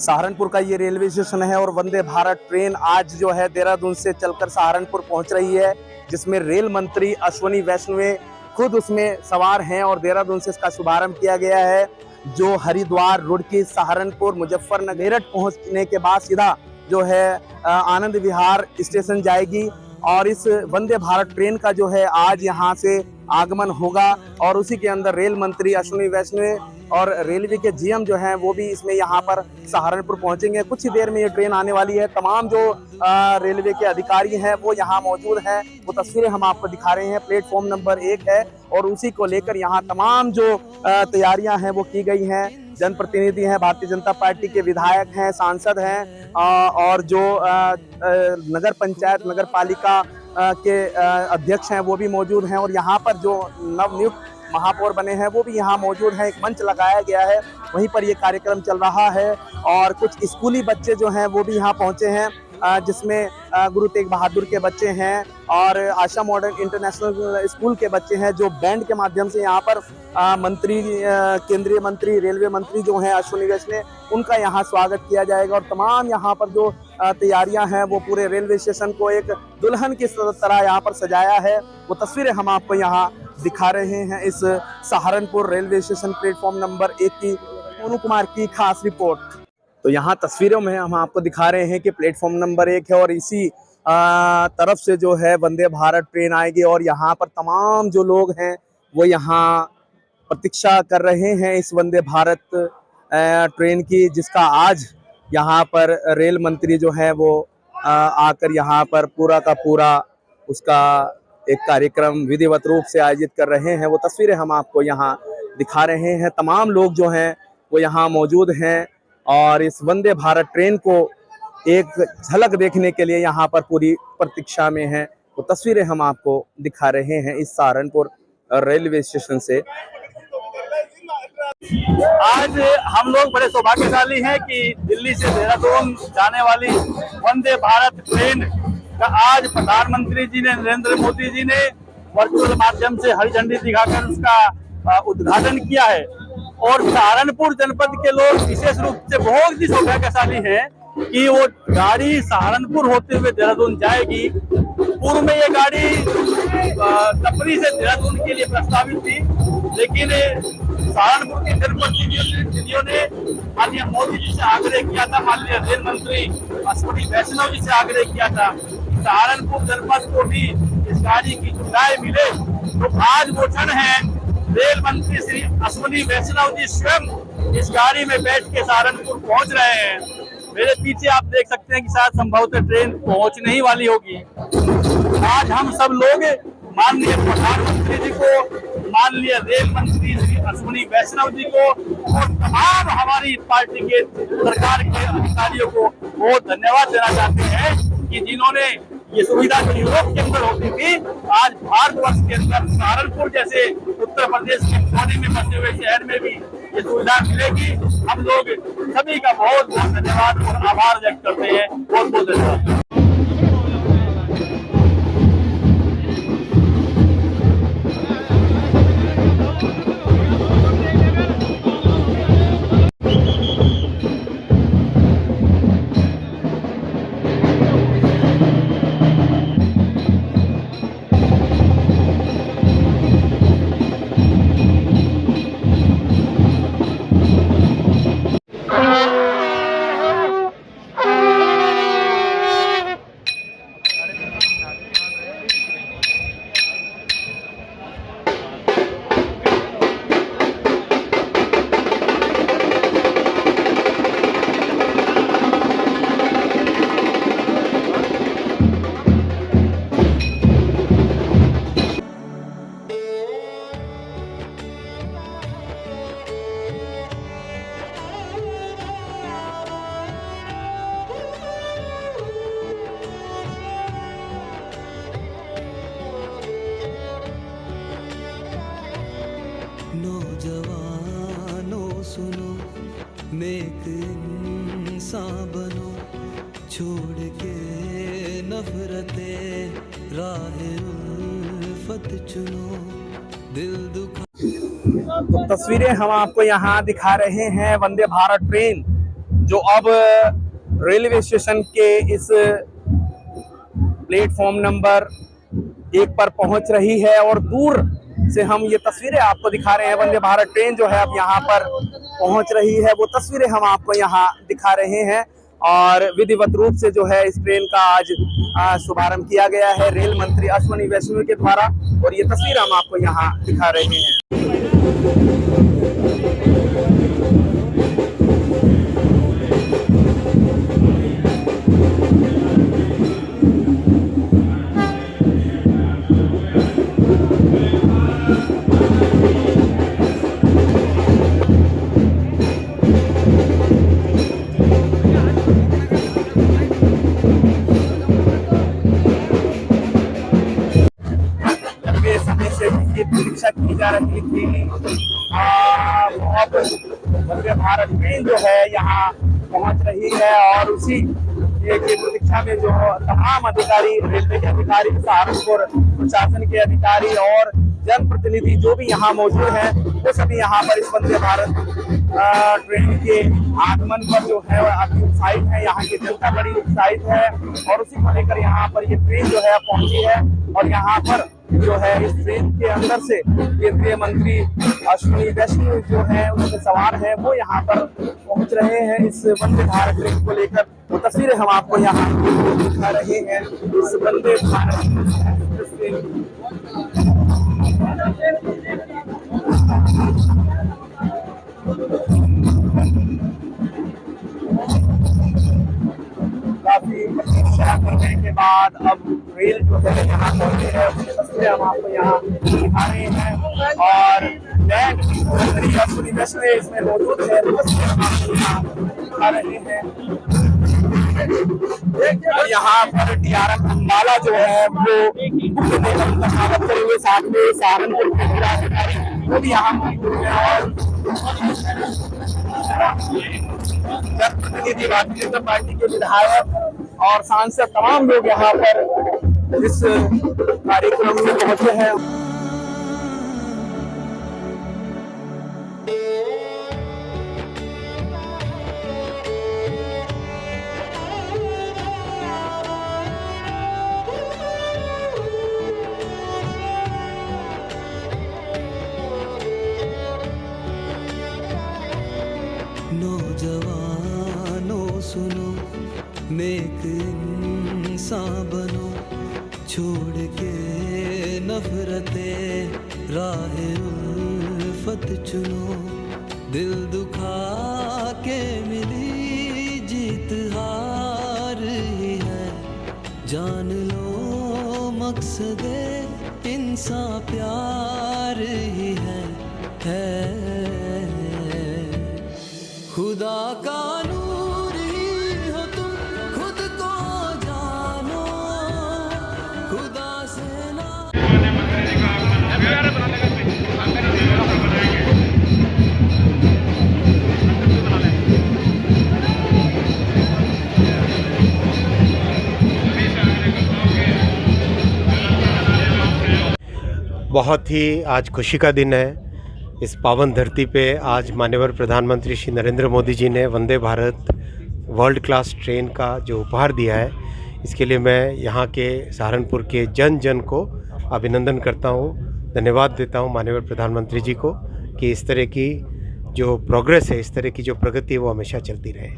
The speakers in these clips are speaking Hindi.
सहारनपुर का ये रेलवे स्टेशन है और वंदे भारत ट्रेन आज जो है देहरादून से चलकर सहारनपुर पहुंच रही है, जिसमें रेल मंत्री अश्विनी वैष्णव खुद उसमें सवार हैं और देहरादून से इसका शुभारंभ किया गया है, जो हरिद्वार, रुड़की, सहारनपुर, मुजफ्फरनगर, मेरठ पहुंचने के बाद सीधा जो है आनंद विहार स्टेशन जाएगी और इस वंदे भारत ट्रेन का जो है आज यहाँ से आगमन होगा और उसी के अंदर रेल मंत्री अश्विनी वैष्णव और रेलवे के जीएम जो हैं वो भी इसमें यहाँ पर सहारनपुर पहुंचेंगे। कुछ ही देर में ये ट्रेन आने वाली है। तमाम जो रेलवे के अधिकारी हैं वो यहाँ मौजूद हैं। वो तस्वीरें हम आपको दिखा रहे हैं। प्लेटफॉर्म नंबर 1 है और उसी को लेकर यहाँ तमाम जो तैयारियां हैं वो की गई हैं। जनप्रतिनिधि हैं, भारतीय जनता पार्टी के विधायक हैं, सांसद हैं और जो नगर पंचायत, नगर पालिका के अध्यक्ष हैं वो भी मौजूद हैं और यहाँ पर जो नवनियुक्त महापौर बने हैं वो भी यहाँ मौजूद हैं। एक मंच लगाया गया है, वहीं पर ये कार्यक्रम चल रहा है और कुछ स्कूली बच्चे जो हैं वो भी यहाँ पहुँचे हैं, जिसमें गुरु तेग बहादुर के बच्चे हैं और आशा मॉडर्न इंटरनेशनल स्कूल के बच्चे हैं, जो बैंड के माध्यम से यहाँ पर मंत्री, केंद्रीय मंत्री, रेलवे मंत्री जो हैं अश्विनी वैष्णव, उनका यहाँ स्वागत किया जाएगा। और तमाम यहाँ पर जो तैयारियां हैं वो पूरे रेलवे स्टेशन को एक दुल्हन की तरह यहाँ पर सजाया है। वो तस्वीरें हम आपको यहाँ दिखा रहे हैं इस Saharanpur railway station platform number 1 की। मोनू कुमार की खास रिपोर्ट। तो यहाँ तस्वीरों में हम आपको दिखा रहे हैं कि प्लेटफॉर्म नंबर 1 है और इसी तरफ से जो है वंदे भारत ट्रेन आएगी और यहाँ पर तमाम जो लोग हैं वो यहाँ प्रतीक्षा कर रहे हैं इस वंदे भारत ट्रेन की, जिसका आज यहाँ पर रेल मंत्री जो है वो आकर यहाँ पर पूरा का पूरा उसका एक कार्यक्रम विधिवत रूप से आयोजित कर रहे हैं। वो तस्वीरें हम आपको यहाँ दिखा रहे हैं। तमाम लोग जो हैं वो यहाँ मौजूद हैं और इस वंदे भारत ट्रेन को एक झलक देखने के लिए यहाँ पर पूरी प्रतीक्षा में हैं। वो तस्वीरें हम आपको दिखा रहे हैं इस सहारनपुर रेलवे स्टेशन से। आज हम लोग बड़े सौभाग्यशाली हैं कि दिल्ली से देहरादून जाने वाली वंदे भारत ट्रेन का आज प्रधानमंत्री जी ने, नरेंद्र मोदी जी ने वर्चुअल माध्यम से हरी झंडी दिखाकर उसका उद्घाटन किया है। और सहारनपुर जनपद के लोग विशेष रूप से बहुत ही सौभाग्यशाली हैं कि वो गाड़ी सहारनपुर होते हुए देहरादून जाएगी। पूर्व में ये गाड़ी टपरी से देहरादून के लिए प्रस्तावित थी, लेकिन सहारनपुर के जनप्रतिनिधियों ने माननीय मोदी जी से आग्रह किया था, माननीय रेल मंत्री अश्विनी वैष्णव जी से आग्रह किया था सहारनपुर जनपद को भी इस गाड़ी की सुविधाएं मिले। तो आज वो क्षण है, रेल मंत्री श्री अश्विनी वैष्णव जी स्वयं इस गाड़ी में बैठ के सहारनपुर पहुंच रहे हैं। मेरे पीछे आप देख सकते हैं कि शायद संभवतः ट्रेन पहुंचने ही वाली होगी। आज हम सब लोग माननीय प्रधानमंत्री जी को, माननीय रेल मंत्री श्री अश्विनी वैष्णव जी को और तमाम हमारी पार्टी के, सरकार के अधिकारियों को बहुत धन्यवाद देना चाहते हैं कि जिन्होंने ये सुविधा जो यूरोप के अंदर होती थी, आज भारतवर्ष के अंदर सहारनपुर जैसे उत्तर प्रदेश के कोने में बसे हुए शहर में भी ये सुविधा मिलेगी। हम लोग सभी का बहुत बहुत धन्यवाद और आभार व्यक्त करते हैं। बहुत बहुत धन्यवाद। नौजवानों सुनो, नेक इंसान बनो, छोड़ के नफरतें, राह उल्फत चुनो, दिल दुखा। तो तस्वीरें हम आपको यहाँ दिखा रहे हैं वंदे भारत ट्रेन जो अब रेलवे स्टेशन के इस प्लेटफॉर्म नंबर 1 पर पहुंच रही है और दूर से हम ये तस्वीरें आपको दिखा रहे हैं। वंदे भारत ट्रेन जो है अब यहाँ पर पहुंच रही है, वो तस्वीरें हम आपको यहाँ दिखा रहे हैं। और विधिवत रूप से जो है इस ट्रेन का आज शुभारंभ किया गया है रेल मंत्री अश्विनी वैष्णव के द्वारा, और ये तस्वीर हम आपको यहाँ दिखा रहे हैं। प्रतीक्षा की जा रही थी। अब वंदे भारत ट्रेन जो है यहाँ पहुंच रही है और उसी की प्रतीक्षा में जो तमाम अधिकारी, रेलवे के अधिकारी, सहारनपुर प्रशासन के अधिकारी और जनप्रतिनिधि जो भी यहाँ मौजूद हैं, वो सभी यहाँ पर इस वंदे भारत ट्रेन के आगमन पर जो है अभी उत्साहित है। यहाँ की जनता बड़ी उत्साहित है और उसी को लेकर यहाँ पर ये ट्रेन जो है पहुंची है। और यहाँ पर जो है इस ट्रेन के अंदर से केंद्रीय मंत्री अश्विनी वैष्णव जो है उसमें सवार हैं, वो यहाँ पर पहुंच रहे हैं इस वंदे भारत ट्रेन को लेकर। वो तस्वीरें हम आपको यहाँ दिखा रहे हैं इस वंदे भारत ट्रेन। काफी प्रतीक्षा करने के बाद अब रेल जो है यहाँ पहुंची है, उसकी तस्वीरें हम आपको यहाँ दिखा रहे हैं। और मंत्री अश्विनी वैष्णव इसमें मौजूद है, तस्वीरें हम आपको यहाँ दिखा रहे हैं। और यहाँ पर DRM अम्बाला जो है वो मुख्य नेता का स्वागत करे हुए, साथ में सहारनपुर के जिलाधिकारी वो भी यहाँ मौजूद है और जनप्रतिनिधि भारतीय जनता पार्टी के विधायक और सांसद तमाम लोग यहाँ पर इस कार्यक्रम में पहुंचे हैं। नौजवानों सुनो, नेक इंसान बनो, छोड़ के नफरतें राह उल्फत चुनो। दिल दुखा के मिली जीत हार ही है, जान लो मकसदे इंसान प्यार ही है। खुदा का नूर ही हो तुम, खुद को जानो, खुदा से ना। बहुत ही आज खुशी का दिन है। इस पावन धरती पे आज माननीय प्रधानमंत्री श्री नरेंद्र मोदी जी ने Vande Bharat world class train का जो उपहार दिया है, इसके लिए मैं यहाँ के सहारनपुर के जन जन को अभिनंदन करता हूँ, धन्यवाद देता हूँ माननीय प्रधानमंत्री जी को कि इस तरह की जो प्रोग्रेस है, इस तरह की जो प्रगति है वो हमेशा चलती रहे।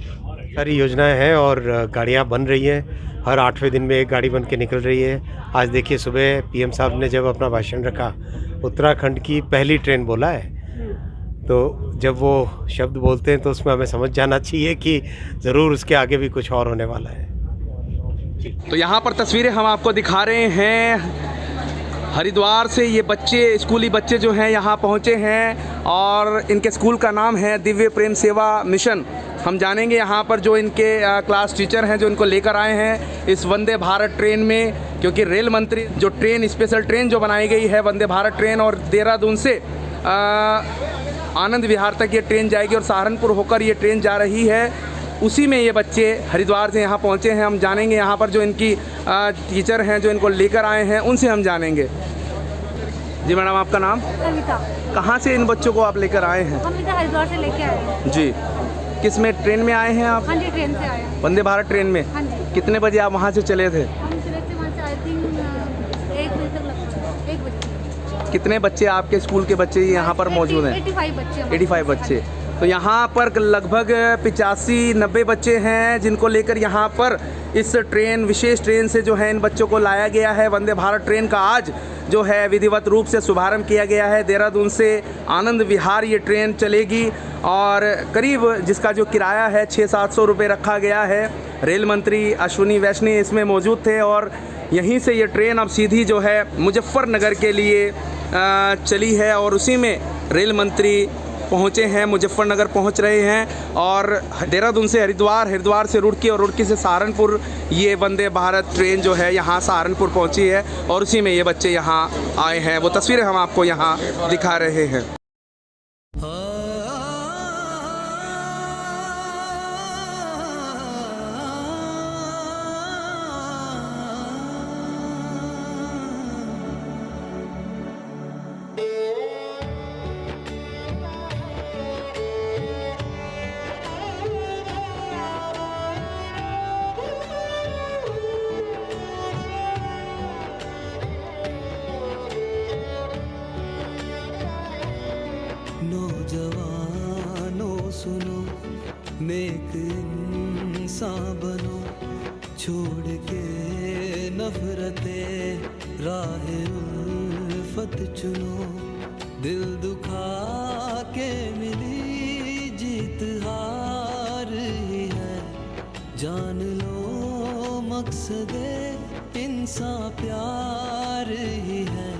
सारी योजनाएं हैं और गाड़ियाँ बन रही हैं, हर 8वें दिन में एक गाड़ी बन के निकल रही है। आज देखिए सुबह PM साहब ने जब अपना भाषण रखा, उत्तराखंड की पहली ट्रेन बोला है, तो जब वो शब्द बोलते हैं तो उसमें हमें समझ जाना चाहिए कि ज़रूर उसके आगे भी कुछ और होने वाला है। तो यहाँ पर तस्वीरें हम आपको दिखा रहे हैं, हरिद्वार से ये बच्चे, स्कूली बच्चे जो हैं यहाँ पहुँचे हैं और इनके स्कूल का नाम है दिव्य प्रेम सेवा मिशन। हम जानेंगे यहाँ पर जो इनके क्लास टीचर हैं जो इनको लेकर आए हैं इस वंदे भारत ट्रेन में, क्योंकि रेल मंत्री जो ट्रेन, स्पेशल ट्रेन जो बनाई गई है वंदे भारत ट्रेन, और देहरादून से आनंद विहार तक ये ट्रेन जाएगी और सहारनपुर होकर ये ट्रेन जा रही है, उसी में ये बच्चे हरिद्वार से यहाँ पहुँचे हैं। हम जानेंगे यहाँ पर जो इनकी टीचर हैं जो इनको लेकर आए हैं उनसे हम जानेंगे। जी मैडम, आपका नाम? कविता। कहाँ से इन बच्चों को आप लेकर आए हैं? हम इधर हरिद्वार से लेके आए हैं। जी, किस में, ट्रेन में आए हैं आप? हाँ जी, ट्रेन से आया। वंदे भारत ट्रेन में? हाँ जी। कितने बजे आप वहाँ से चले थे? हम चले थे वहाँ से आई थिंक 1 बजे तक, लगभग 1 बजे। कितने बच्चे आपके स्कूल के बच्चे यहाँ पर मौजूद हैं? 85 बच्चे। 85 बच्चे। तो यहाँ पर लगभग 85-90 बच्चे हैं जिनको लेकर यहाँ पर इस ट्रेन, विशेष ट्रेन से जो है इन बच्चों को लाया गया है। वंदे भारत ट्रेन का आज जो है विधिवत रूप से शुभारंभ किया गया है। देहरादून से आनंद विहार ये ट्रेन चलेगी और करीब जिसका जो किराया है 600-700 रुपये रखा गया है। रेल मंत्री अश्विनी वैष्णव इसमें मौजूद थे और यहीं से ये ट्रेन अब सीधी जो है मुजफ्फरनगर के लिए चली है और उसी में रेल मंत्री पहुँचे हैं, मुजफ्फरनगर पहुँच रहे हैं। और देहरादून से हरिद्वार, हरिद्वार से रुड़की और रुड़की से सहारनपुर ये वंदे भारत ट्रेन जो है यहाँ सहारनपुर पहुँची है और उसी में ये बच्चे यहाँ आए हैं। वो तस्वीरें हम आपको यहाँ दिखा रहे हैं। नौजवानों सुनो, नेक इंसान बनो, छोड़ के नफरतें राह उल्फत चुनो। दिल दुखा के मिली जीत हार ही है, जान लो मकसदे इंसान प्यार ही है।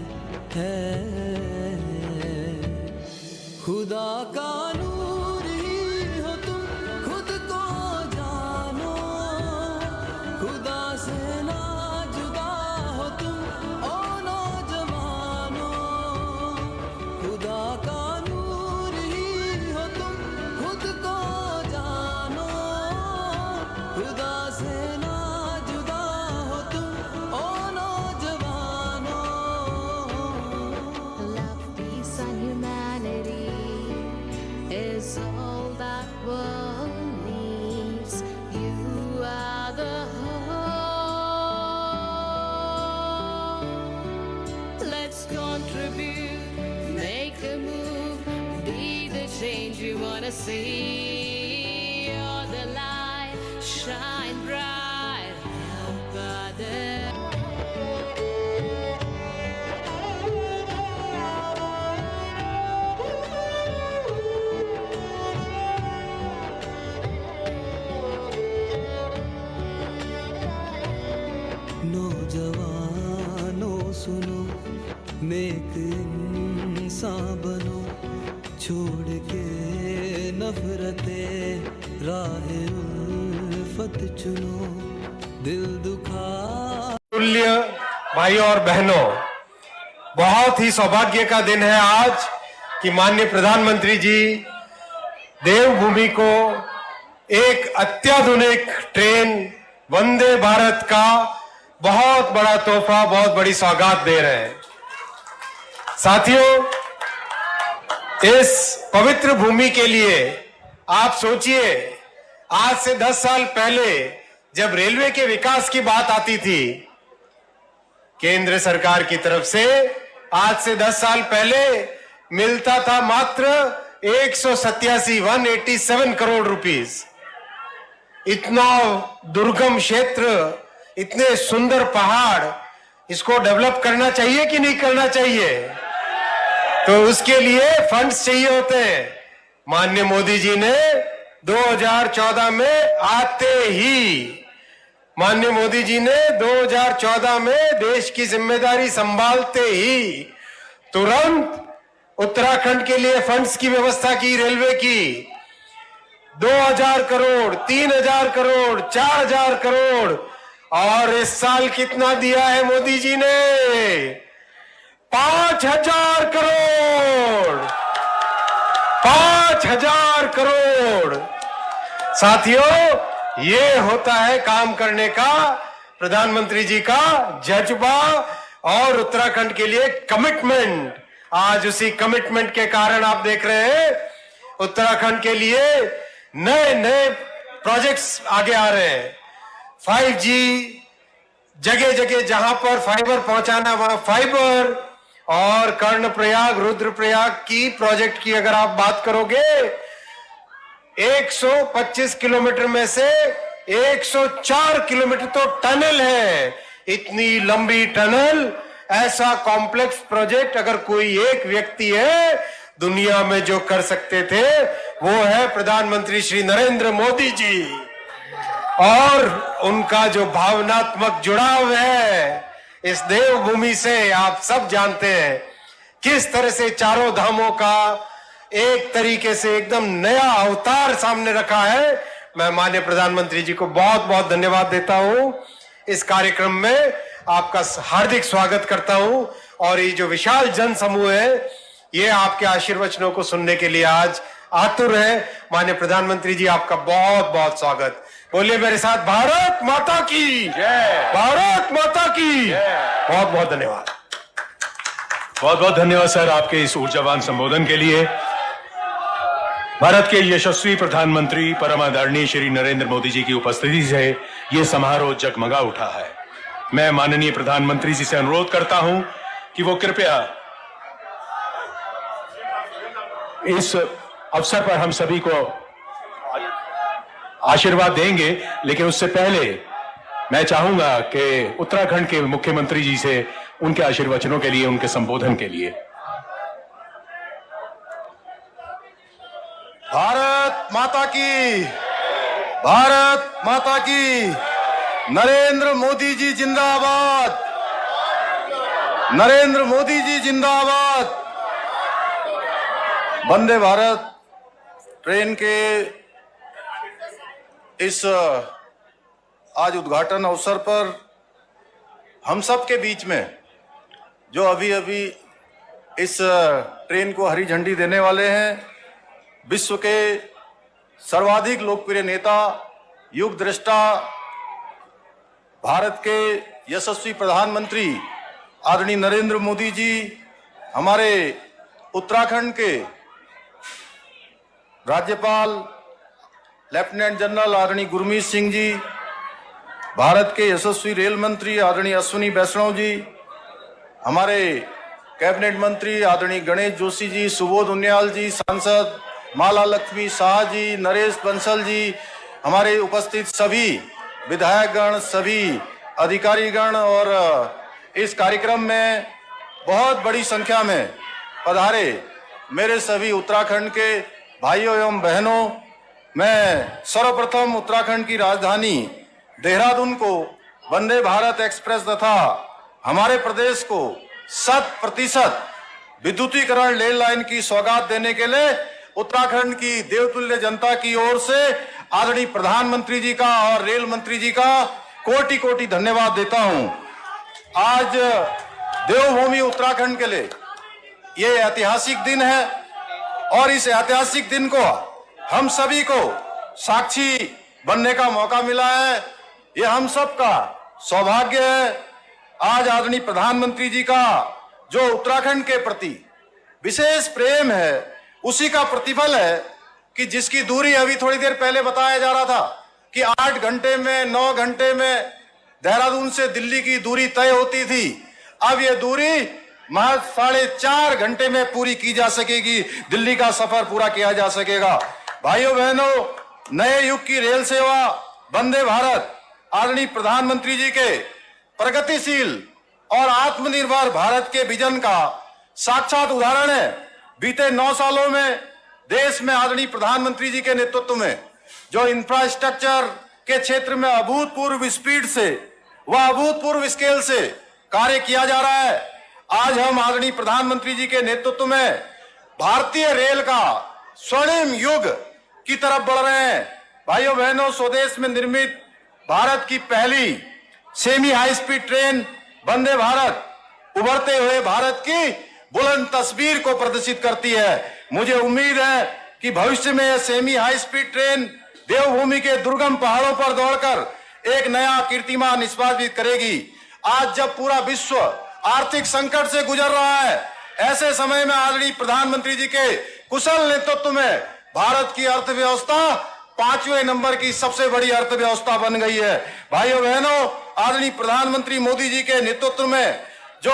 खुदा का नूर ही हो तुम, खुद को जानो, खुदा से ना जुदा हो तुम ओ नौजवानो। खुदा का नूर ही हो तुम, खुद को जानो, खुदा से ना जुदा हो तुम ओ नौजवानो। Love, peace and humanity is all that world needs. You are the hope. Let's contribute, make a move, be the change you wanna see. You're the light, shine bright, help others. नौजवानों सुनो, नेक इंसान बनो, छोड़ के नफरतें राह उल्फत चुनो। दिल दुखा तुल्य भाइयों और बहनों, बहुत ही सौभाग्य का दिन है आज कि माननीय प्रधानमंत्री जी देवभूमि को एक अत्याधुनिक ट्रेन वंदे भारत का बहुत बड़ा तोहफा, बहुत बड़ी सौगात दे रहे हैं। साथियों, इस पवित्र भूमि के लिए आप सोचिए, आज से 10 साल पहले जब रेलवे के विकास की बात आती थी केंद्र सरकार की तरफ से, आज से 10 साल पहले मिलता था मात्र 187 करोड़ रुपीस। इतना दुर्गम क्षेत्र, इतने सुंदर पहाड़, इसको डेवलप करना चाहिए कि नहीं करना चाहिए? तो उसके लिए फंड्स चाहिए होते हैं। माननीय मोदी जी ने 2014 में आते ही, माननीय मोदी जी ने 2014 में देश की जिम्मेदारी संभालते ही तुरंत उत्तराखंड के लिए फंड्स की व्यवस्था की, रेलवे की। 2000 करोड़, 3000 करोड़, 4000 करोड़, और इस साल कितना दिया है मोदी जी ने? 5000 करोड़। 5000 करोड़। साथियों, ये होता है काम करने का प्रधानमंत्री जी का जज्बा और उत्तराखंड के लिए कमिटमेंट। आज उसी कमिटमेंट के कारण आप देख रहे हैं उत्तराखंड के लिए नए नए प्रोजेक्ट्स आगे आ रहे हैं। 5G, जगह जगह जहां पर फाइबर पहुंचाना वहां फाइबर, और कर्णप्रयाग रुद्रप्रयाग की प्रोजेक्ट की अगर आप बात करोगे, 125 किलोमीटर में से 104 किलोमीटर तो टनल है। इतनी लंबी टनल, ऐसा कॉम्प्लेक्स प्रोजेक्ट अगर कोई एक व्यक्ति है दुनिया में जो कर सकते थे, वो है प्रधानमंत्री श्री नरेंद्र मोदी जी। और उनका जो भावनात्मक जुड़ाव है इस देवभूमि से, आप सब जानते हैं किस तरह से चारों धामों का एक तरीके से एकदम नया अवतार सामने रखा है। मैं माननीय प्रधानमंत्री जी को बहुत बहुत धन्यवाद देता हूं। इस कार्यक्रम में आपका हार्दिक स्वागत करता हूं, और ये जो विशाल जन समूह है ये आपके आशीर्वचनों को सुनने के लिए आज आतुर है। माननीय प्रधानमंत्री जी, आपका बहुत बहुत स्वागत। बोलिए मेरे साथ, भारत माता की जय, भारत माता की जय। बहुत बहुत धन्यवाद। बहुत बहुत धन्यवाद सर आपके इस ऊर्जावान संबोधन के लिए। भारत के यशस्वी प्रधानमंत्री परम आदरणीय श्री नरेंद्र मोदी जी की उपस्थिति से ये समारोह जगमगा उठा है। मैं माननीय प्रधानमंत्री जी से अनुरोध करता हूं कि वो कृपया इस अवसर पर हम सभी को आशीर्वाद देंगे, लेकिन उससे पहले मैं चाहूंगा कि उत्तराखंड के मुख्यमंत्री जी से उनके आशीर्वचनों के लिए, उनके संबोधन के लिए। भारत माता की, भारत माता की, नरेंद्र मोदी जी जिंदाबाद, नरेंद्र मोदी जी जिंदाबाद। वंदे भारत ट्रेन के इस आज उद्घाटन अवसर पर हम सब के बीच में जो अभी अभी इस ट्रेन को हरी झंडी देने वाले हैं, विश्व के सर्वाधिक लोकप्रिय नेता, युग दृष्टा, भारत के यशस्वी प्रधानमंत्री आदरणीय नरेंद्र मोदी जी, हमारे उत्तराखंड के राज्यपाल लेफ्टिनेंट जनरल आदरणीय गुरमीत सिंह जी, भारत के यशस्वी रेल मंत्री आदरणीय अश्विनी वैष्णव जी, हमारे कैबिनेट मंत्री आदरणीय गणेश जोशी जी, सुबोध उनियाल जी, सांसद माला लक्ष्मी शाह जी, नरेश बंसल जी, हमारे उपस्थित सभी विधायकगण, सभी अधिकारीगण, और इस कार्यक्रम में बहुत बड़ी संख्या में पधारे मेरे सभी उत्तराखंड के भाइयों एवं बहनों। मैं सर्वप्रथम उत्तराखंड की राजधानी देहरादून को वंदे भारत एक्सप्रेस तथा हमारे प्रदेश को 100% विद्युतीकरण रेल लाइन की सौगात देने के लिए उत्तराखंड की देवतुल्य जनता की ओर से आदरणीय प्रधानमंत्री जी का और रेल मंत्री जी का कोटि कोटि धन्यवाद देता हूं। आज देवभूमि उत्तराखंड के लिए ये ऐतिहासिक दिन है, और इस ऐतिहासिक दिन को हम सभी को साक्षी बनने का मौका मिला है। ये हम सब का सौभाग्य है। आज आदरणीय प्रधानमंत्री जी का जो उत्तराखंड के प्रति विशेष प्रेम है, उसी का प्रतिफल है कि जिसकी दूरी अभी थोड़ी देर पहले बताया जा रहा था कि 8 घंटे में, 9 घंटे में देहरादून से दिल्ली की दूरी तय होती थी, अब ये दूरी महज 4.5 घंटे में पूरी की जा सकेगी, दिल्ली का सफर पूरा किया जा सकेगा। भाइयों बहनों, नए युग की रेल सेवा वंदे भारत आदरणीय प्रधानमंत्री जी के प्रगतिशील और आत्मनिर्भर भारत के विजन का साक्षात उदाहरण है। बीते 9 सालों में देश में आदरणीय प्रधानमंत्री जी के नेतृत्व में जो इंफ्रास्ट्रक्चर के क्षेत्र में अभूतपूर्व स्पीड से व अभूतपूर्व स्केल से कार्य किया जा रहा है। आज हम आदरणीय प्रधानमंत्री जी के नेतृत्व में भारतीय रेल का स्वर्णिम युग की तरफ बढ़ रहे हैं। भाइयों बहनों, स्वदेश में निर्मित भारत की पहली semi high speed train Vande Bharat उभरते हुए भारत की बुलंद तस्वीर को प्रदर्शित करती है। मुझे उम्मीद है कि भविष्य में यह सेमी हाई स्पीड ट्रेन देवभूमि के दुर्गम पहाड़ों पर दौड़कर एक नया कीर्तिमान निष्पादित करेगी। आज जब पूरा विश्व आर्थिक संकट से गुजर रहा है, ऐसे समय में आदरणीय प्रधानमंत्री जी के कुशल नेतृत्व में भारत की अर्थव्यवस्था 5वें नंबर की सबसे बड़ी अर्थव्यवस्था बन गई है। भाइयों बहनों, आदरणीय प्रधानमंत्री मोदी जी के नेतृत्व में जो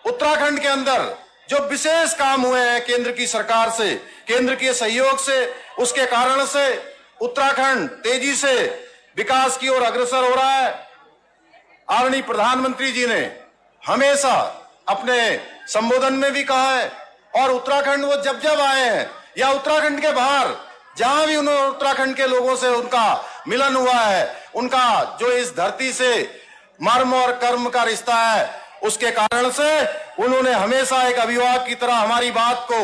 उत्तराखंड के अंदर जो विशेष काम हुए हैं केंद्र की सरकार से, केंद्र के सहयोग से, उसके कारण से उत्तराखंड तेजी से विकास की ओर अग्रसर हो रहा है। आदरणीय प्रधानमंत्री जी ने हमेशा अपने संबोधन में भी कहा है, और उत्तराखंड वो जब जब आए हैं या उत्तराखंड के बाहर जहां भी उन्होंने उत्तराखंड के लोगों से उनका मिलन हुआ है, उनका जो इस धरती से मर्म और कर्म का रिश्ता है, उसके कारण से उन्होंने हमेशा एक अभिभावक की तरह हमारी बात को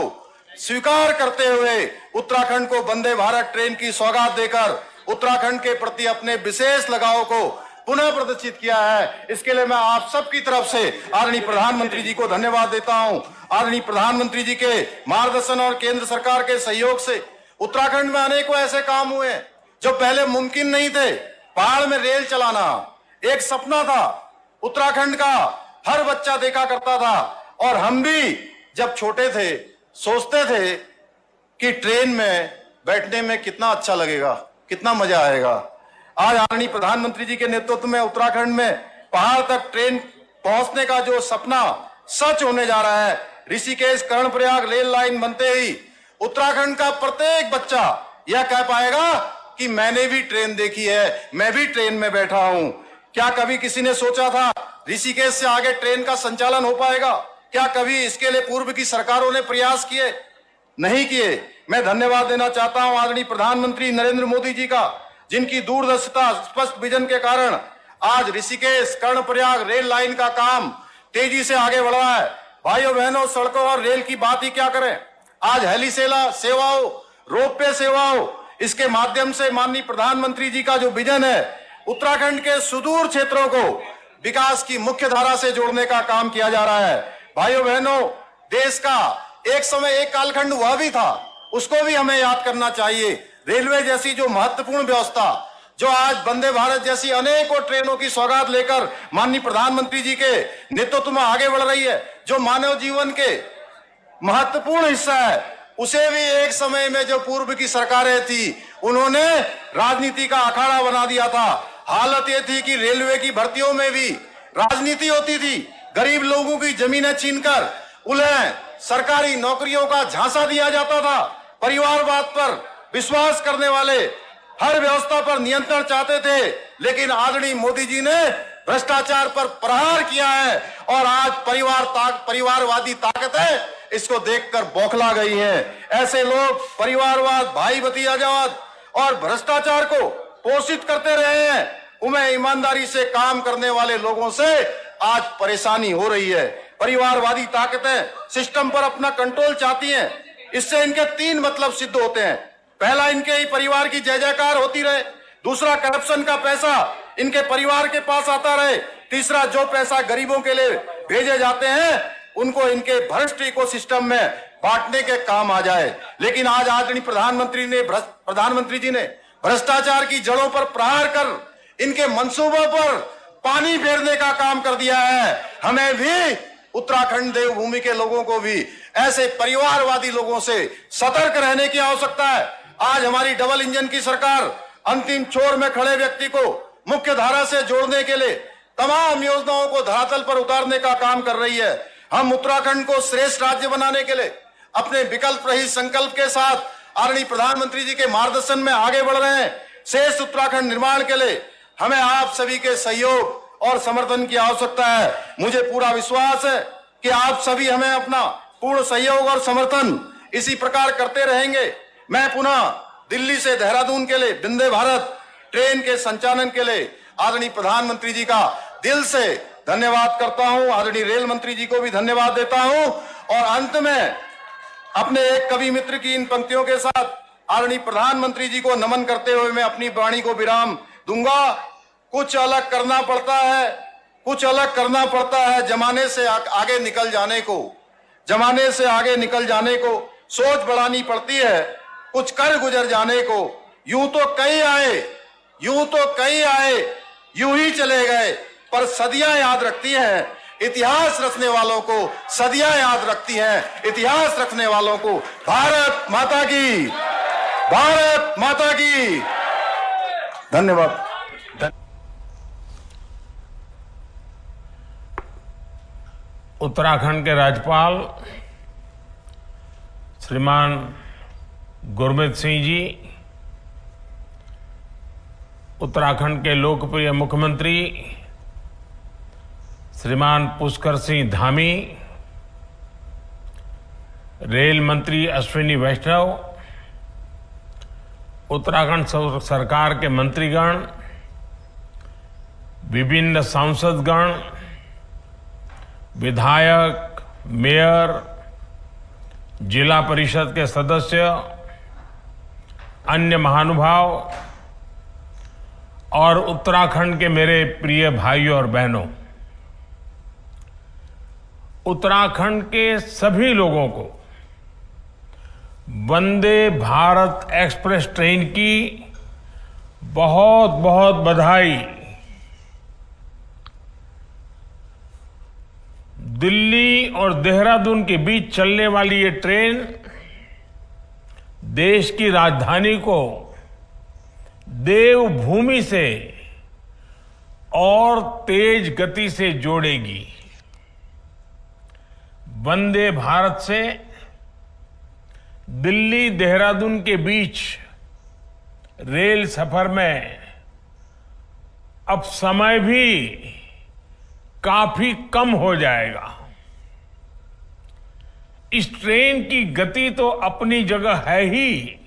स्वीकार करते हुए उत्तराखंड को वंदे भारत ट्रेन की सौगात देकर उत्तराखंड के प्रति अपने विशेष लगाव को पुनः प्रदर्शित किया है। इसके लिए मैं आप सबकी तरफ से आदरणीय प्रधानमंत्री जी को धन्यवाद देता हूं। आदरणीय प्रधानमंत्री जी के मार्गदर्शन और केंद्र सरकार के सहयोग से उत्तराखंड में अनेकों ऐसे काम हुए हैं जो पहले मुमकिन नहीं थे। पहाड़ में रेल चलाना एक सपना था, उत्तराखंड का हर बच्चा देखा करता था, और हम भी जब छोटे थे सोचते थे कि ट्रेन में बैठने में कितना अच्छा लगेगा, कितना मजा आएगा। आज आदरणीय प्रधानमंत्री जी के नेतृत्व में उत्तराखंड में पहाड़ तक ट्रेन पहुंचने का जो सपना सच होने जा रहा है। ऋषिकेश कर्णप्रयाग रेल लाइन बनते ही उत्तराखंड का प्रत्येक बच्चा यह कह पाएगा कि मैंने भी ट्रेन देखी है, मैं भी ट्रेन में बैठा हूं। क्या कभी किसी ने सोचा था ऋषिकेश से आगे ट्रेन का संचालन हो पाएगा? क्या कभी इसके लिए पूर्व की सरकारों ने प्रयास किए? नहीं किए। मैं धन्यवाद देना चाहता हूं आदरणीय प्रधानमंत्री नरेंद्र मोदी जी का, जिनकी दूरदर्शिता स्पष्ट विजन के कारण आज ऋषिकेश कर्णप्रयाग रेल लाइन का काम तेजी से आगे बढ़ रहा है। भाइयों बहनों, सड़कों और रेल की बात ही क्या करें, आज हेली सेवाओं, रोपवे सेवाओं, इसके माध्यम से माननीय प्रधानमंत्री जी का जो विजन है, उत्तराखंड के सुदूर क्षेत्रों को विकास की मुख्य धारा से जोड़ने का काम किया जा रहा है। भाइयों बहनों, देश का एक समय एक कालखंड हुआ भी था, उसको भी हमें याद करना चाहिए। रेलवे जैसी जो महत्वपूर्ण व्यवस्था, जो आज वंदे भारत जैसी अनेकों ट्रेनों की सौगात लेकर माननीय प्रधानमंत्री जी के नेतृत्व में आगे बढ़ रही है, जो मानव जीवन के महत्वपूर्ण हिस्सा है, उसे भी एक समय में जो पूर्व की सरकारें थी उन्होंने राजनीति का अखाड़ा बना दिया था। हालत ये थी कि रेलवे की भर्तियों में भी राजनीति होती थी। गरीब लोगों की जमीनें छीनकर उन्हें सरकारी नौकरियों का झांसा दिया जाता था। परिवारवाद पर विश्वास करने वाले हर व्यवस्था पर नियंत्रण चाहते थे, लेकिन आदरणीय मोदी जी ने भ्रष्टाचार पर प्रहार किया है, और आज परिवारवादी ताकतें इसको देखकर बौखला गई हैं। ऐसे लोग परिवारवाद, भाई भतीजावाद और भ्रष्टाचार को पोषित करते रहे हैं। उन्हें ईमानदारी से काम करने वाले लोगों से आज परेशानी हो रही है। परिवारवादी ताकतें सिस्टम पर अपना कंट्रोल चाहती हैं। इससे इनके 3 मतलब सिद्ध होते हैं। पहला, इनके ही परिवार की जय जयकार होती रहे। दूसरा, करप्शन का पैसा इनके परिवार के पास आता रहे। तीसरा, जो पैसा गरीबों के लिए भेजे जाते हैं उनको इनके भ्रष्ट इकोसिस्टम में बांटने के काम आ जाए। लेकिन आज आदरणीय प्रधानमंत्री जी ने भ्रष्टाचार की जड़ों पर प्रहार कर इनके मंसूबों पर पानी फेरने का काम कर दिया है। हमें भी उत्तराखंड देवभूमि के लोगों को भी ऐसे परिवारवादी लोगों से सतर्क रहने की आवश्यकता है। आज हमारी डबल इंजन की सरकार अंतिम छोर में खड़े व्यक्ति को मुख्य धारा से जोड़ने के लिए तमाम योजनाओं को धरातल पर उतारने का काम कर रही है। हम उत्तराखंड को श्रेष्ठ राज्य बनाने के लिए अपने विकल्प रहित संकल्प के साथ आदरणीय प्रधानमंत्री जी के मार्गदर्शन में आगे बढ़ रहे हैं। श्रेष्ठ उत्तराखंड निर्माण के लिए हमें आप सभी के सहयोग और समर्थन की आवश्यकता है। मुझे पूरा विश्वास है कि आप सभी हमें अपना पूर्ण सहयोग और समर्थन इसी प्रकार करते रहेंगे। मैं पुनः दिल्ली से देहरादून के लिए वंदे भारत ट्रेन के संचालन के लिए आदरणीय प्रधानमंत्री जी का दिल से धन्यवाद करता हूं। आदरणीय रेल मंत्री जी को भी धन्यवाद देता हूं, और अंत में अपने एक कवि मित्र की इन पंक्तियों के साथ आदरणीय प्रधानमंत्री जी को नमन करते हुए मैं अपनी वाणी को विराम दूंगा। कुछ अलग करना पड़ता है, कुछ अलग करना पड़ता है जमाने से आगे निकल जाने को, जमाने से आगे निकल जाने को सोच बढ़ानी पड़ती है, कुछ कर गुजर जाने को। यूं तो कई आए, यूं तो कई आए, यूं ही चले गए, पर सदियां याद रखती हैं इतिहास रचने वालों को, सदियां याद रखती हैं इतिहास रखने वालों को। भारत माता की। भारत माता की धन्यवाद। उत्तराखंड के राज्यपाल श्रीमान गुरमीत सिंह जी, उत्तराखंड के लोकप्रिय मुख्यमंत्री श्रीमान पुष्कर सिंह धामी, रेल मंत्री अश्विनी वैष्णव, उत्तराखंड सरकार के मंत्रीगण, विभिन्न सांसदगण, विधायक, मेयर, जिला परिषद के सदस्य, अन्य महानुभाव और उत्तराखंड के मेरे प्रिय भाइयों और बहनों, उत्तराखंड के सभी लोगों को वंदे भारत एक्सप्रेस ट्रेन की बहुत बहुत बधाई। दिल्ली और देहरादून के बीच चलने वाली ये ट्रेन देश की राजधानी को देवभूमि से और तेज गति से जोड़ेगी। वंदे भारत से दिल्ली देहरादून के बीच रेल सफर में अब समय भी काफी कम हो जाएगा। इस ट्रेन की गति तो अपनी जगह है ही,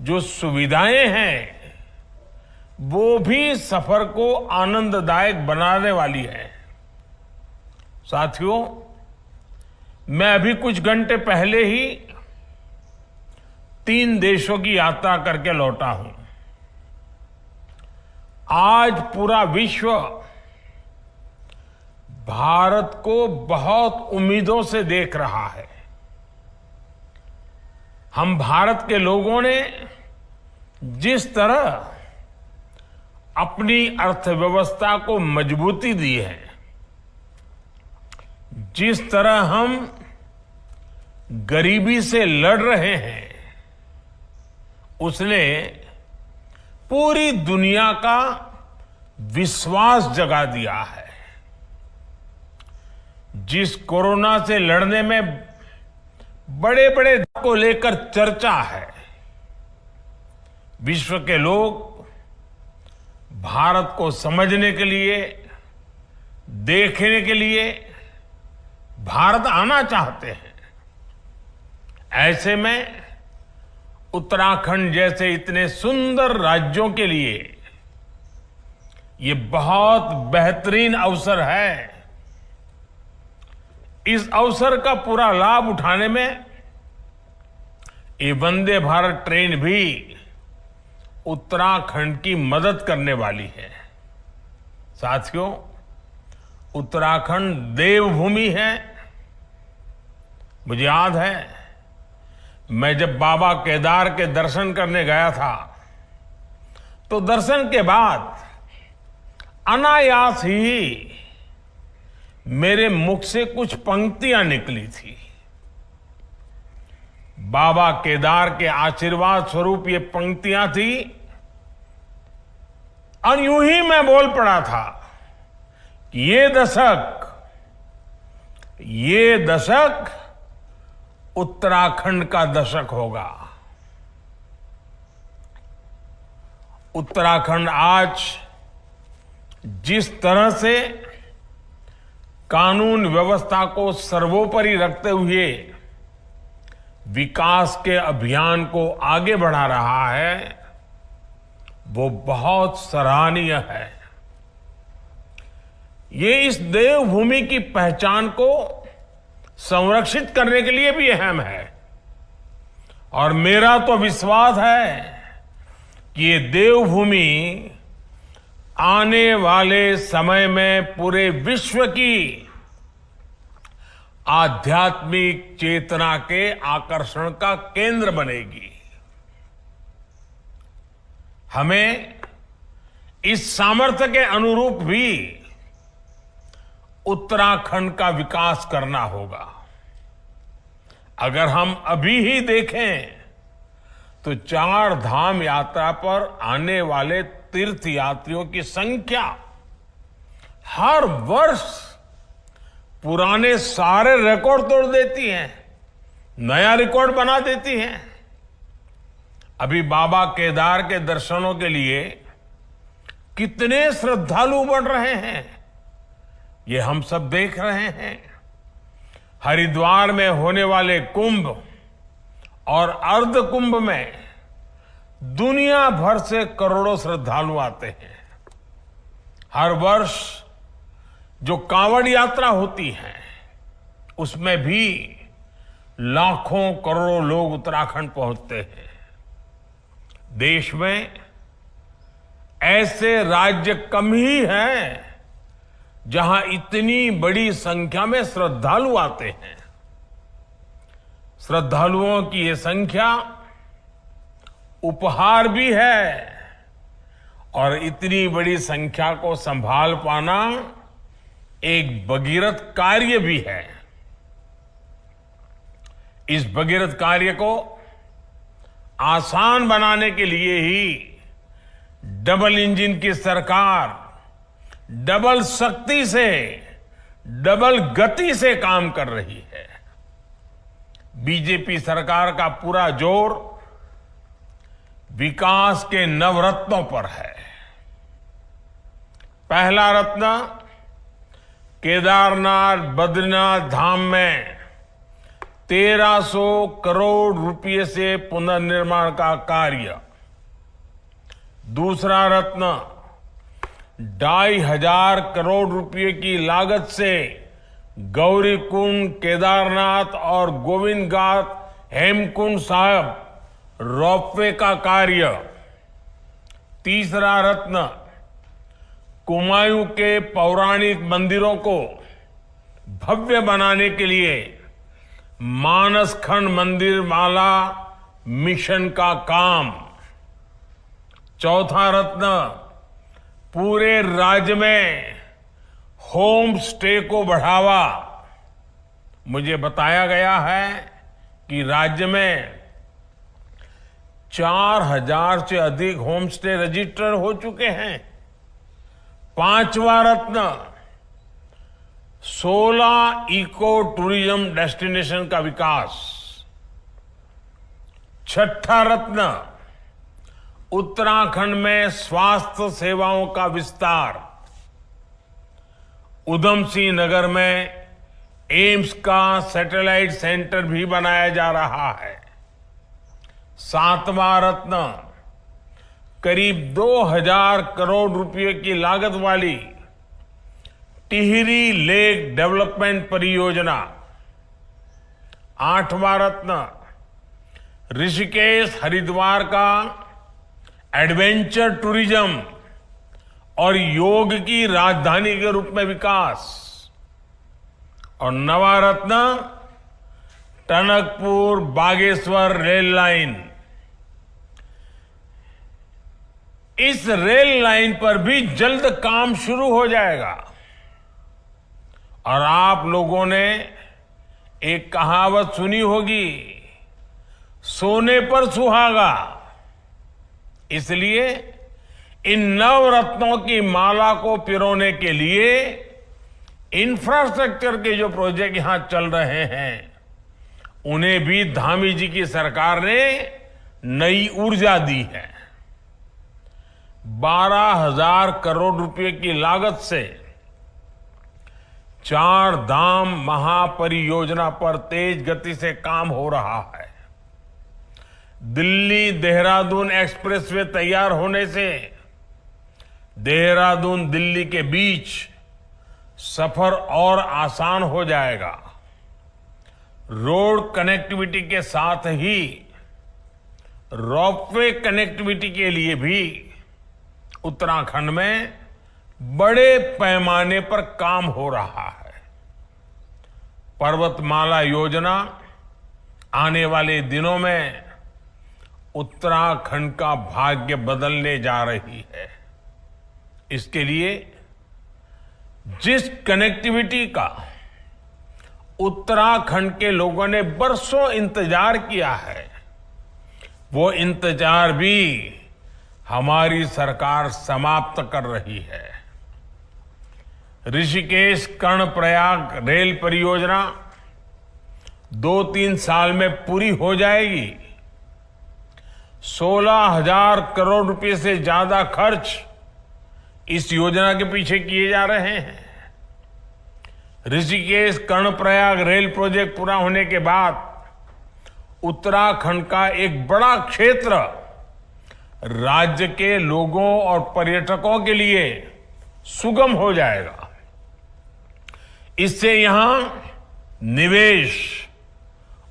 जो सुविधाएं हैं वो भी सफर को आनंददायक बनाने वाली है। साथियों, मैं अभी कुछ घंटे पहले ही 3 देशों की यात्रा करके लौटा हूं। आज पूरा विश्व भारत को बहुत उम्मीदों से देख रहा है। हम भारत के लोगों ने जिस तरह अपनी अर्थव्यवस्था को मजबूती दी है, जिस तरह हम गरीबी से लड़ रहे हैं, उसने पूरी दुनिया का विश्वास जगा दिया है। जिस कोरोना से लड़ने में बड़े बड़े को लेकर चर्चा है, विश्व के लोग भारत को समझने के लिए, देखने के लिए भारत आना चाहते हैं। ऐसे में उत्तराखंड जैसे इतने सुंदर राज्यों के लिए ये बहुत बेहतरीन अवसर है। इस अवसर का पूरा लाभ उठाने में ये वंदे भारत ट्रेन भी उत्तराखंड की मदद करने वाली है। साथियों, उत्तराखंड देवभूमि है। मुझे याद है, मैं जब बाबा केदार के दर्शन करने गया था तो दर्शन के बाद अनायास ही मेरे मुख से कुछ पंक्तियां निकली थी। बाबा केदार के आशीर्वाद स्वरूप ये पंक्तियां थी और यूं ही मैं बोल पड़ा था कि ये दशक उत्तराखंड का दशक होगा। उत्तराखंड आज जिस तरह से कानून व्यवस्था को सर्वोपरि रखते हुए विकास के अभियान को आगे बढ़ा रहा है, वो बहुत सराहनीय है। ये इस देवभूमि की पहचान को संरक्षित करने के लिए भी अहम है और मेरा तो विश्वास है कि ये देवभूमि आने वाले समय में पूरे विश्व की आध्यात्मिक चेतना के आकर्षण का केंद्र बनेगी। हमें इस सामर्थ्य के अनुरूप भी उत्तराखंड का विकास करना होगा। अगर हम अभी ही देखें तो 4 धाम यात्रा पर आने वाले तीर्थ यात्रियों की संख्या हर वर्ष पुराने सारे रिकॉर्ड तोड़ देती है, नया रिकॉर्ड बना देती है। अभी बाबा केदार के दर्शनों के लिए कितने श्रद्धालु बढ़ रहे हैं, ये हम सब देख रहे हैं। हरिद्वार में होने वाले कुंभ और अर्ध कुंभ में दुनिया भर से करोड़ों श्रद्धालु आते हैं। हर वर्ष जो कांवड़ यात्रा होती है उसमें भी लाखों करोड़ों लोग उत्तराखंड पहुंचते हैं। देश में ऐसे राज्य कम ही हैं जहां इतनी बड़ी संख्या में श्रद्धालु आते हैं। श्रद्धालुओं की ये संख्या उपहार भी है और इतनी बड़ी संख्या को संभाल पाना एक भगीरथ कार्य भी है। इस भगीरथ कार्य को आसान बनाने के लिए ही डबल इंजन की सरकार डबल शक्ति से, डबल गति से काम कर रही है। बीजेपी सरकार का पूरा जोर विकास के नवरत्नों पर है। पहला रत्न केदारनाथ बद्रीनाथ धाम में 1300 करोड़ रुपए से पुनर्निर्माण का कार्य। दूसरा रत्न 2500 करोड़ रुपए की लागत से गौरीकुंड, केदारनाथ और गोविंद घाट हेमकुंड साहब रोपवे का कार्य। तीसरा रत्न कुमायूं के पौराणिक मंदिरों को भव्य बनाने के लिए मानसखंड मंदिर माला मिशन का काम। चौथा रत्न पूरे राज्य में होम स्टे को बढ़ावा। मुझे बताया गया है कि राज्य में 4000 से अधिक होम स्टे रजिस्टर हो चुके हैं। पांचवा रत्न 16 इको टूरिज्म डेस्टिनेशन का विकास। छठा रत्न उत्तराखंड में स्वास्थ्य सेवाओं का विस्तार। उधम सिंह नगर में एम्स का सैटेलाइट सेंटर भी बनाया जा रहा है। सातवां रत्न करीब 2000 करोड़ रुपए की लागत वाली टिहरी लेक डेवलपमेंट परियोजना। आठवां रत्न ऋषिकेश हरिद्वार का एडवेंचर टूरिज्म और योग की राजधानी के रूप में विकास। और नवा रत्न टनकपुर बागेश्वर रेल लाइन। इस रेल लाइन पर भी जल्द काम शुरू हो जाएगा। और आप लोगों ने एक कहावत सुनी होगी, सोने पर सुहागा। इसलिए इन नवरत्नों की माला को पिरोने के लिए इंफ्रास्ट्रक्चर के जो प्रोजेक्ट यहां चल रहे हैं उन्हें भी धामी जी की सरकार ने नई ऊर्जा दी है। 12,000 करोड़ रुपए की लागत से 4 धाम महापरियोजना पर तेज गति से काम हो रहा है। दिल्ली देहरादून एक्सप्रेसवे तैयार होने से देहरादून दिल्ली के बीच सफर और आसान हो जाएगा। रोड कनेक्टिविटी के साथ ही रोपवे कनेक्टिविटी के लिए भी उत्तराखंड में बड़े पैमाने पर काम हो रहा है। पर्वतमाला योजना आने वाले दिनों में उत्तराखंड का भाग्य बदलने जा रही है। इसके लिए जिस कनेक्टिविटी का उत्तराखंड के लोगों ने बरसों इंतजार किया है, वो इंतजार भी हमारी सरकार समाप्त कर रही है। ऋषिकेश कर्णप्रयाग रेल परियोजना 2-3 साल में पूरी हो जाएगी। 16,000 करोड़ रुपए से ज्यादा खर्च इस योजना के पीछे किए जा रहे हैं। ऋषिकेश कर्णप्रयाग रेल प्रोजेक्ट पूरा होने के बाद उत्तराखंड का एक बड़ा क्षेत्र राज्य के लोगों और पर्यटकों के लिए सुगम हो जाएगा। इससे यहां निवेश,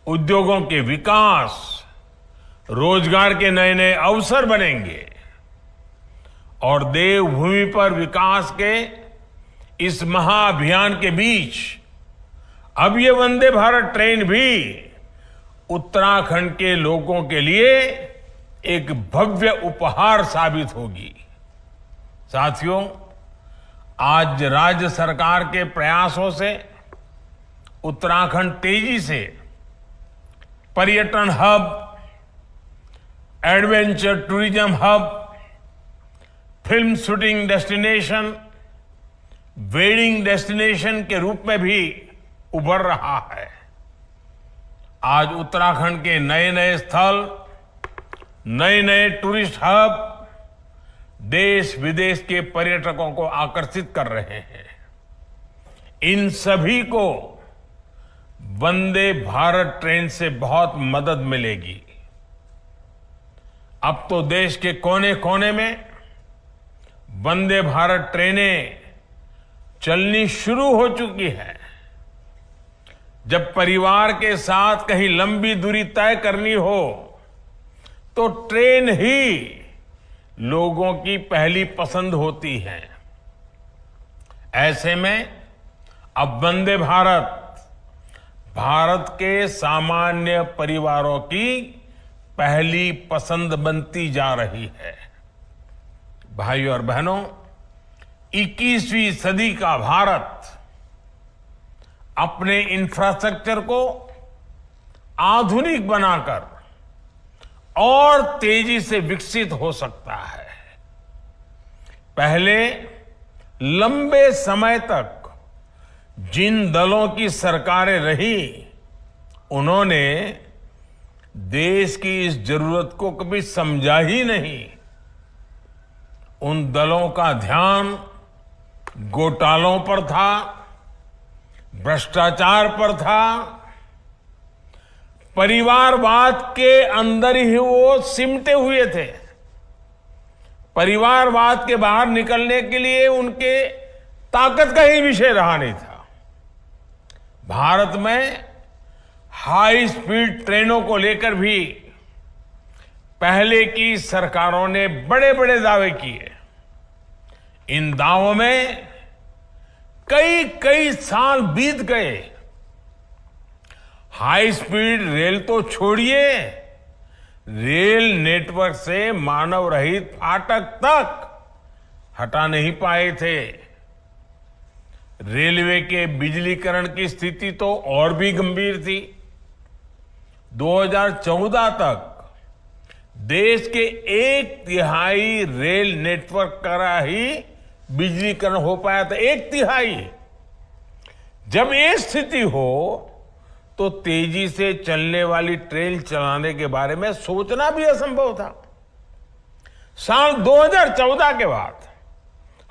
उद्योगों के विकास, रोजगार के नए नए अवसर बनेंगे और देवभूमि पर विकास के इस महाअभियान के बीच अब ये वंदे भारत ट्रेन भी उत्तराखंड के लोगों के लिए एक भव्य उपहार साबित होगी। साथियों, आज राज्य सरकार के प्रयासों से उत्तराखंड तेजी से पर्यटन hub, adventure tourism hub, film shooting destination, wedding destination के रूप में भी उभर रहा है। आज उत्तराखंड के नए नए स्थल, नए नए टूरिस्ट हब देश विदेश के पर्यटकों को आकर्षित कर रहे हैं। इन सभी को वंदे भारत ट्रेन से बहुत मदद मिलेगी। अब तो देश के कोने कोने में वंदे भारत ट्रेनें चलनी शुरू हो चुकी है। जब परिवार के साथ कहीं लंबी दूरी तय करनी हो तो ट्रेन ही लोगों की पहली पसंद होती है। ऐसे में अब वंदे भारत भारत के सामान्य परिवारों की पहली पसंद बनती जा रही है। भाइयों और बहनों, 21वीं सदी का भारत अपने इंफ्रास्ट्रक्चर को आधुनिक बनाकर और तेजी से विकसित हो सकता है। पहले लंबे समय तक जिन दलों की सरकारें रही, उन्होंने देश की इस जरूरत को कभी समझा ही नहीं। उन दलों का ध्यान घोटालों पर था, भ्रष्टाचार पर था, परिवारवाद के अंदर ही वो सिमटे हुए थे। परिवारवाद के बाहर निकलने के लिए उनके ताकत का ही विषय रहा नहीं था। भारत में हाई स्पीड ट्रेनों को लेकर भी पहले की सरकारों ने बड़े बड़े दावे किए। इन दावों में कई कई साल बीत गए। हाई स्पीड रेल तो छोड़िए, रेल नेटवर्क से मानव रहित फाटक तक हटा नहीं पाए थे। रेलवे के बिजलीकरण की स्थिति तो और भी गंभीर थी। 2014 तक देश के 1/3 रेल नेटवर्क का ही बिजलीकरण हो पाया था। 1/3। जब ये स्थिति हो तो तेजी से चलने वाली ट्रेन चलाने के बारे में सोचना भी असंभव था। साल 2014 के बाद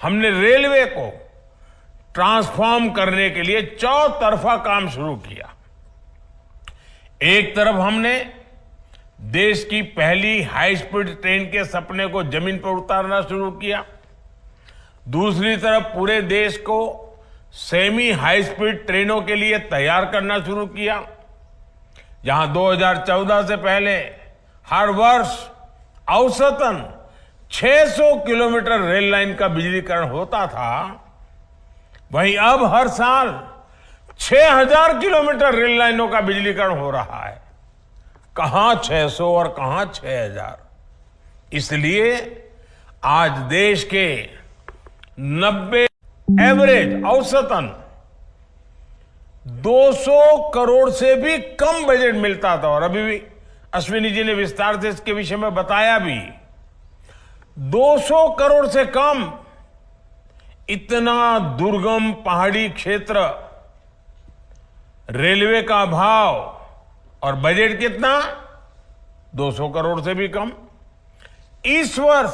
हमने रेलवे को ट्रांसफॉर्म करने के लिए चौतरफा काम शुरू किया। एक तरफ हमने देश की पहली हाई स्पीड ट्रेन के सपने को जमीन पर उतारना शुरू किया। दूसरी तरफ पूरे देश को सेमी हाई स्पीड ट्रेनों के लिए तैयार करना शुरू किया। जहां 2014 से पहले हर वर्ष औसतन 600 किलोमीटर रेल लाइन का बिजलीकरण होता था, वहीं अब हर साल 6000 किलोमीटर रेल लाइनों का बिजलीकरण हो रहा है। कहां 600 और कहां 6000। इसलिए आज देश के 90 एवरेज औसतन 200 करोड़ से भी कम बजट मिलता था और अश्विनी जी ने विस्तार से इसके विषय में बताया भी। 200 करोड़ से कम इतना दुर्गम पहाड़ी क्षेत्र, रेलवे का अभाव और बजट कितना? 200 करोड़ से भी कम। इस वर्ष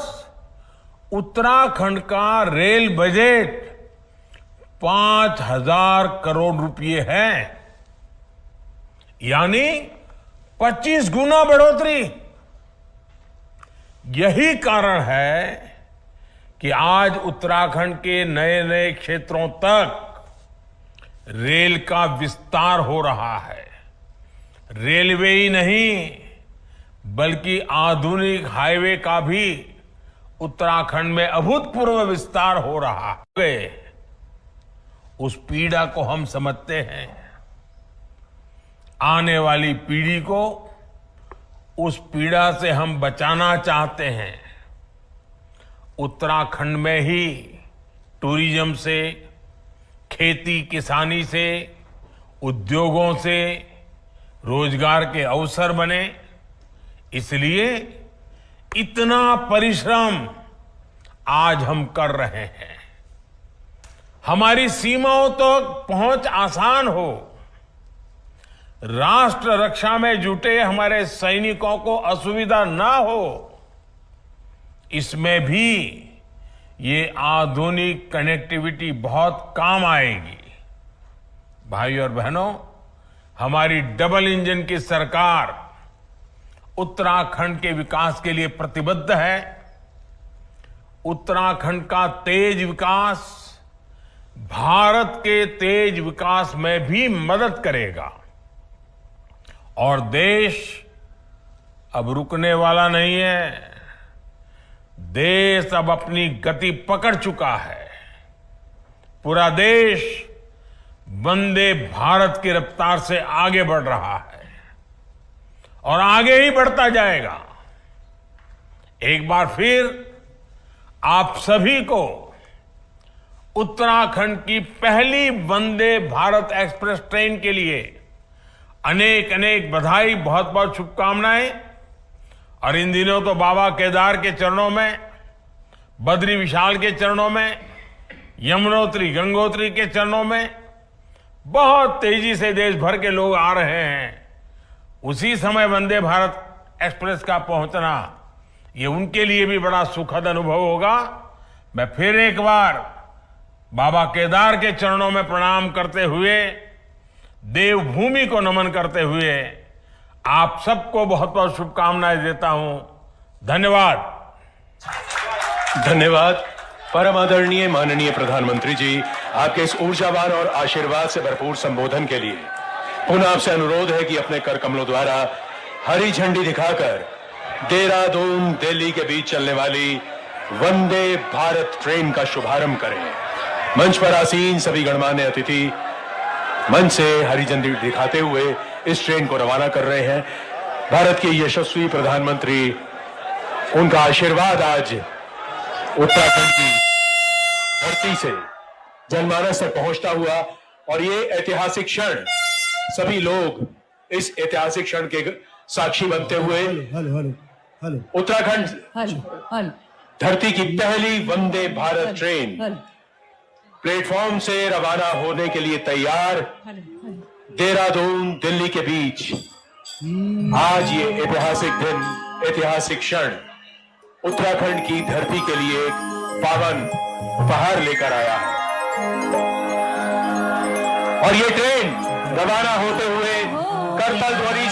उत्तराखंड का रेल बजट 5,000 करोड़ रुपए है, यानी 25 गुना बढ़ोतरी। यही कारण है कि आज उत्तराखंड के नए नए क्षेत्रों तक रेल का विस्तार हो रहा है। रेलवे ही नहीं बल्कि आधुनिक हाईवे का भी उत्तराखंड में अभूतपूर्व विस्तार हो रहा है। उस पीड़ा को हम समझते हैं। आने वाली पीढ़ी को उस पीड़ा से हम बचाना चाहते हैं। उत्तराखंड में ही टूरिज्म से, खेती किसानी से, उद्योगों से रोजगार के अवसर बने, इसलिए इतना परिश्रम आज हम कर रहे हैं। हमारी सीमाओं तक पहुंच आसान हो, राष्ट्र रक्षा में जुटे हमारे सैनिकों को असुविधा ना हो, इसमें भी ये आधुनिक कनेक्टिविटी बहुत काम आएगी। भाई और बहनों, हमारी डबल इंजन की सरकार उत्तराखंड के विकास के लिए प्रतिबद्ध है। उत्तराखंड का तेज विकास भारत के तेज विकास में भी मदद करेगा। और देश अब रुकने वाला नहीं है। देश अब अपनी गति पकड़ चुका है। पूरा देश वंदे भारत की रफ्तार से आगे बढ़ रहा है और आगे ही बढ़ता जाएगा। एक बार फिर आप सभी को उत्तराखंड की पहली वंदे भारत एक्सप्रेस ट्रेन के लिए अनेक अनेक बधाई, बहुत बहुत शुभकामनाएं। और इन दिनों तो बाबा केदार के चरणों में, बद्री विशाल के चरणों में, यमुनोत्री गंगोत्री के चरणों में बहुत तेजी से देश भर के लोग आ रहे हैं। उसी समय वंदे भारत एक्सप्रेस का पहुंचना ये उनके लिए भी बड़ा सुखद अनुभव होगा। मैं फिर एक बार बाबा केदार के चरणों में प्रणाम करते हुए, देवभूमि को नमन करते हुए आप सबको बहुत बहुत शुभकामनाएं देता हूं। धन्यवाद। धन्यवाद। परम आदरणीय माननीय प्रधानमंत्री जी, आपके इस ऊर्जावान और आशीर्वाद से भरपूर संबोधन के लिए पुनः आपसे अनुरोध है कि अपने कर कमलों द्वारा हरी झंडी दिखाकर देहरादून दिल्ली के बीच चलने वाली वंदे भारत ट्रेन का शुभारंभ करें। मंच पर आसीन सभी गणमान्य अतिथि मंच से हरी झंडी दिखाते हुए इस ट्रेन को रवाना कर रहे हैं। भारत के यशस्वी प्रधानमंत्री, उनका आशीर्वाद आज उत्तराखंड की धरती से जनमानस तक पहुंचता हुआ और ये ऐतिहासिक क्षण, सभी लोग इस ऐतिहासिक क्षण के साक्षी बनते हुए उत्तराखंड धरती की पहली वंदे भारत ट्रेन प्लेटफॉर्म से रवाना होने के लिए तैयार। देहरादून दिल्ली के बीच आज ये ऐतिहासिक दिन, ऐतिहासिक क्षण उत्तराखंड की धरती के लिए एक पावन उपहार लेकर आया है। और ये ट्रेन रवाना होते हुए करतल ध्वनि